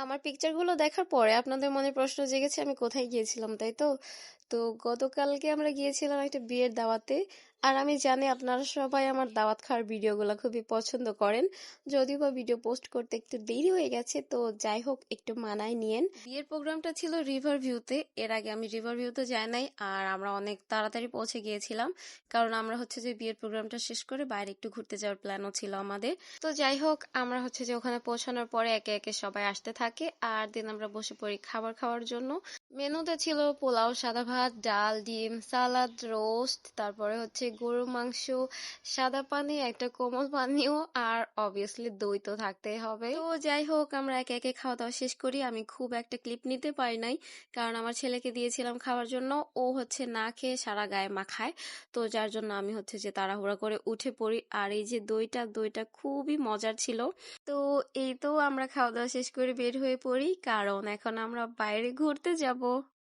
আমার পিকচারগুলো দেখার পরে আপনাদের মনে প্রশ্ন জেগেছে আমি কোথায় গিয়েছিলাম, তাই তো? তো গতকালকে আমরা গিয়েছিলাম একটা বিয়ের দাওয়াতে। আর আমি জানি আপনারা সবাই আমার দাওয়াত খাওয়ার ভিডিওগুলো খুবই পছন্দ করেন। যদিও বা ভিডিও পোস্ট করতে একটু দেরি হয়ে গেছে, তো যাই হোক একটু মানায় নিয়েন। বিয়ের প্রোগ্রামটা ছিল রিভার ভিউতে। এর আগে আমি রিভার ভিউতে যাই নাই, আর আমরা অনেক তাড়াতাড়ি পৌঁছে গিয়েছিলাম, কারণ আমরা হচ্ছে যে বিয়ের প্রোগ্রামটা শেষ করে বাইরে একটু ঘুরতে যাওয়ার প্ল্যানও ছিল আমাদের। তো যাই হোক আমরা হচ্ছে যে ওখানে পৌঁছানোর পরে একে একে সবাই আসতে থাকে, আর দিন আমরা বসে পড়ি খাবার খাওয়ার জন্য। মেনুতে ছিল পোলাও, সাদা ভাত, ডাল, ডিম, সালাদ, রোস্ট, তারপরে হচ্ছে গরুর মাংস, সাদা পানি, একটা কোমল পানীয়, আর অবভিয়াসলি দই তো থাকতেই হবে। তো যাই হোক আমরা একে একে খাওয়া দাওয়া শেষ করি। আমি খুব একটা ক্লিপ নিতে পারি নাই, কারণ আমার ছেলেকে দিয়েছিলাম খাওয়ার জন্য। ও হচ্ছে না খেয়ে সারা গায়ে মাখায়। তো যার জন্য আমি হচ্ছে যে তাড়াহুড়া করে উঠে পড়ি। আর এই যে দইটা খুবই মজার ছিল। তো এই তো আমরা খাওয়া দাওয়া শেষ করে বের হয়ে পড়ি, কারণ এখন আমরা বাইরে ঘুরতে যাব।